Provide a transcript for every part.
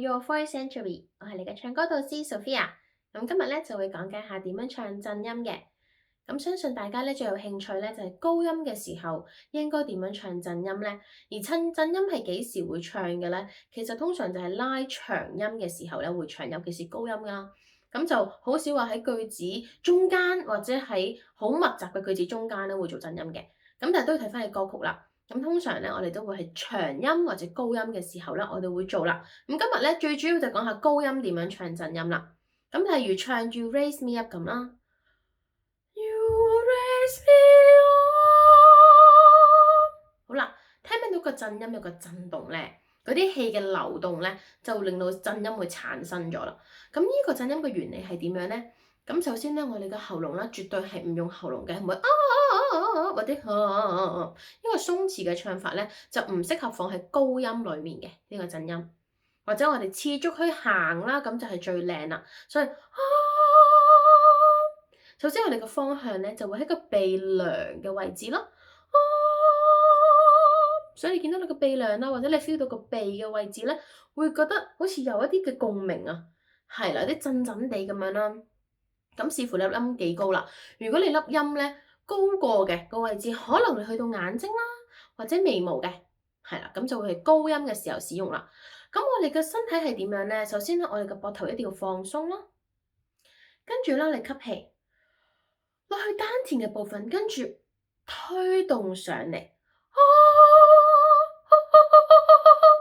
Your Voice Sanctuary，我係你嘅唱歌導師 Sophia。咁今日咧就會講解下點樣唱震音嘅。咁相信大家咧最有興趣咧就係高音嘅時候應該點樣唱震音咧？而趁震音係幾時會唱嘅咧？其實通常就係拉長音嘅時候咧會唱，尤其是高音啦。咁就好少話喺句子中間或者喺好密集嘅句子中間咧會做震音嘅。咁但係都要睇翻你歌曲啦。咁通常咧，我哋都會係長音或者高音嘅時候咧，我哋會做啦。咁今日咧最主要就講下高音點樣唱震音啦。咁例如唱 You Raise Me Up 咁啦，You Raise Me Up。好啦，聽唔聽到個震音有個震動咧？嗰啲氣嘅流動咧，就令到震音會產生咗啦。咁呢個震音嘅原理係點樣咧？咁首先咧，我哋嘅喉嚨咧，絕對係唔用喉嚨嘅，唔會或者因為鬆弛嘅唱法咧，就唔適合放喺高音裡面嘅呢個震音，或者我哋持續去行啦，咁就係最靚啦。所以首先我哋嘅方向咧就會喺個鼻梁嘅位置咯。所以你見到你個鼻梁啦，或者你 feel 到個鼻嘅位置咧，會覺得好似有一啲嘅共鳴啊，係啦，有啲震震地咁樣啦。咁視乎你粒音幾高啦。如果你粒音咧高過嘅個位置，可能你去到眼睛啦，或者眉毛嘅，係啦，咁就會係高音嘅時候使用啦。咁我哋嘅身體係點樣咧？首先咧，我哋嘅膊頭一定要放鬆啦，跟住啦，你吸氣落去丹田嘅部分，跟住推動上嚟。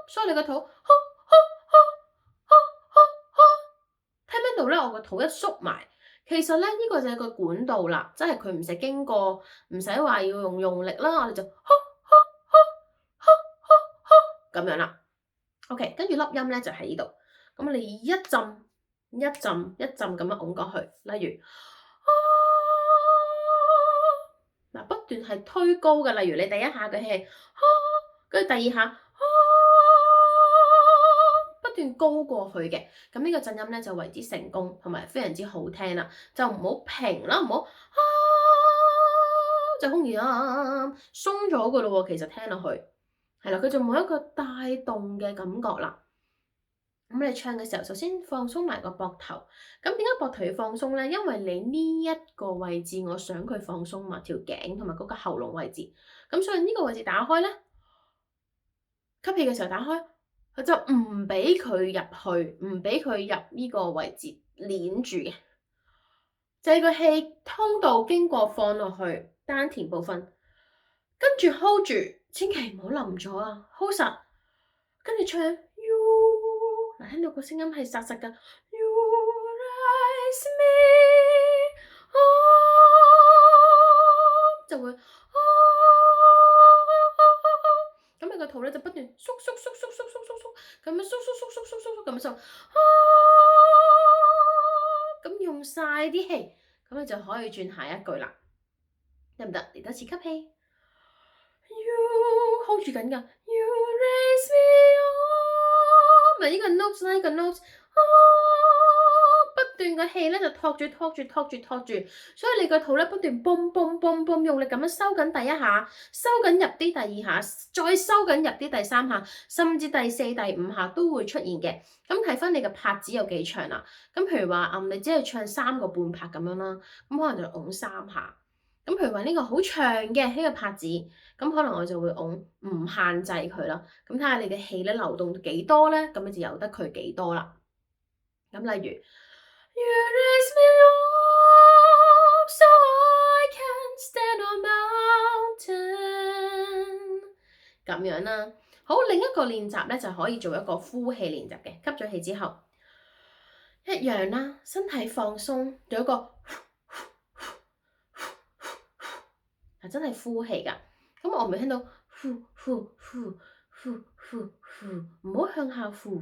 所以你個肚，聽唔聽到咧？我個肚一縮埋，其實咧呢個就係個管道啦，即係佢唔使經過，唔使話要用力啦，我哋就咁樣啦。OK，跟住粒音咧就喺呢度，咁我哋一浸一浸一浸咁樣拱過去，例如嗱不斷係推高嘅，例如你第一下嘅氣，跟住第二下。不斷高過去嘅，咁呢個震音咧就為之成功，同埋非常之好聽啦。就唔好平啦，唔好就好容易鬆咗噶咯喎。其實聽落去係啦，佢就冇一個帶動嘅感覺啦。咁你唱嘅時候，首先放鬆埋個膊頭。咁點解膊頭要放鬆咧？因為你呢一個位置，我想佢放鬆嘛，條頸同埋嗰個喉嚨位置。咁所以呢個位置打開咧，吸氣嘅時候打開。佢就唔俾佢入去，唔俾佢入呢個位置捏住嘅，就係個氣通道經過放落去丹田部分，跟住 hold 住，千祈唔好冧咗啊 ，hold 實，跟住唱 You， 嗱聽到個聲音係實實㗎 You raise me up，就會咁你個肚咧就不斷縮咁樣縮咁樣收，咁用晒啲氣，咁你就可以轉下一句啦，得唔得？嚟多次吸氣 ，You hold 住緊㗎 ，You raise me up，咪呢個 note 啦，呢個 note，不斷個氣咧就托住，所以你個肚咧不斷嘣用力咁樣收緊第一下，收緊入啲第二下，再收緊入啲第三下，甚至第四、第五下都會出現嘅。咁睇翻你嘅拍子有幾長啦。咁譬如話你只係唱3個半拍咁樣啦，咁可能就拱3下。咁譬如話呢個好長嘅呢個拍子，咁可能我就會拱唔限制佢啦。咁睇下你嘅氣咧流動幾多咧，咁你就由得佢幾多啦。咁例如。You raise me up so I can stand on mountain 咁樣啦。好，另一個練習咧就可以做一個呼氣練習嘅，吸咗氣之後一樣啦，身體放鬆，做一個係真係呼氣㗎。咁我唔會聽到呼，唔好向下呼。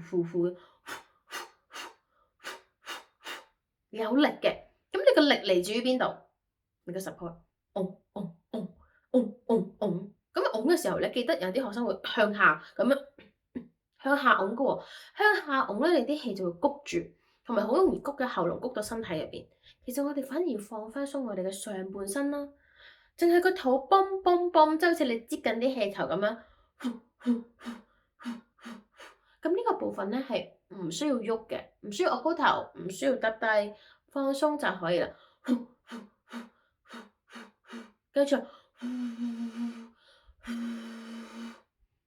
有力嘅，咁你個力嚟自於邊度？你個 support，咁拱嘅時候咧，記得有啲學生會向下咁樣向下拱嘅喎，向下拱咧，你啲氣就會谷住，同埋好容易谷嘅喉嚨谷到身體入邊。其實我哋反而要放翻鬆我哋嘅上半身啦，淨係個肚泵，即係好似你擠緊啲氣球咁樣，咁呢個部分咧係唔需要喐嘅，唔需要擱高頭，唔需要耷低，放鬆就可以啦。跟住，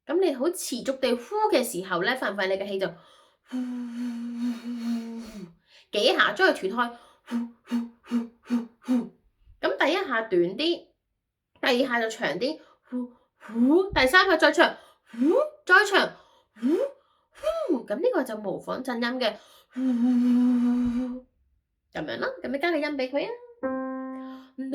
咁你好持續地呼嘅時候咧，發唔發現你嘅氣就幾下將佢斷開，咁第一下短啲，第二下就長啲，第三下再長，再長，咁呢個就模仿震音嘅，咁樣啦，咁你加個音俾佢啊。你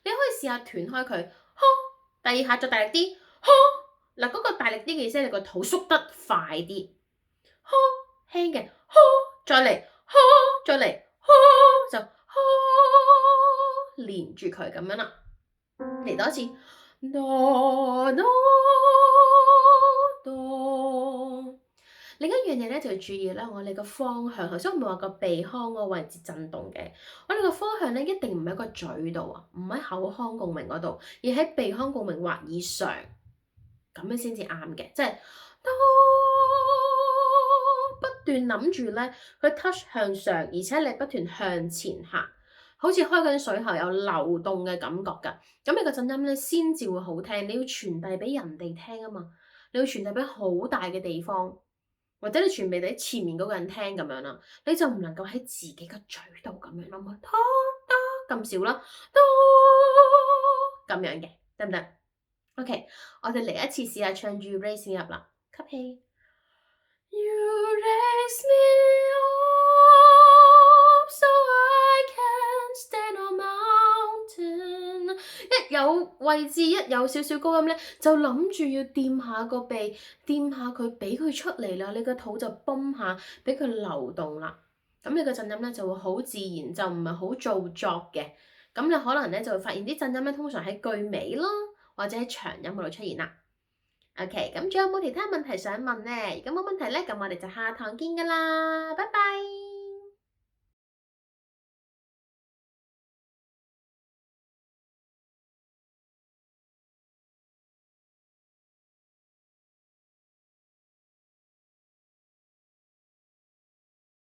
可以試下斷開佢，第二下再大力啲，嗱嗰個大力啲嘅意思係你個肚縮得快啲，輕嘅，再嚟，再嚟，就連住佢咁樣啦，嚟多一次，另一樣嘢咧就要注意啦，我哋個方向，頭先我咪話個鼻腔個位置震動嘅，我哋個方向咧一定唔喺個嘴度啊，唔喺口腔共鳴嗰度，而喺鼻腔共鳴或以上，咁樣先至啱嘅，即係不斷諗住咧，佢 touch 向上，而且你不斷向前行，好似開緊水喉有流動嘅感覺㗎，咁你個震音咧先至會好聽，你要傳遞俾人哋聽啊嘛，你要傳遞俾好大嘅地方。或者你傳俾你前面嗰個人聽咁樣啦，你就唔能夠喺自己個嘴度咁樣啦嘛，咁少啦，咁樣嘅，得唔得 ？OK，我哋嚟一次試下唱住 Raise Me Up 啦，吸氣。You raise me up so I can stand on mountain。一有位置，一有少少高音咧，就諗住要掂下個鼻，掂下佢，俾佢出嚟啦。你個肚就泵下，俾佢流動啦。咁你個震音咧就會好自然，就唔係好做作嘅。咁你可能咧就會發現啲震音咧，通常喺句尾咯，或者喺長音嗰度出現啦。OK，咁仲有冇其他問題想問呢？如果冇問題咧，咁我哋就下堂見㗎啦，拜拜。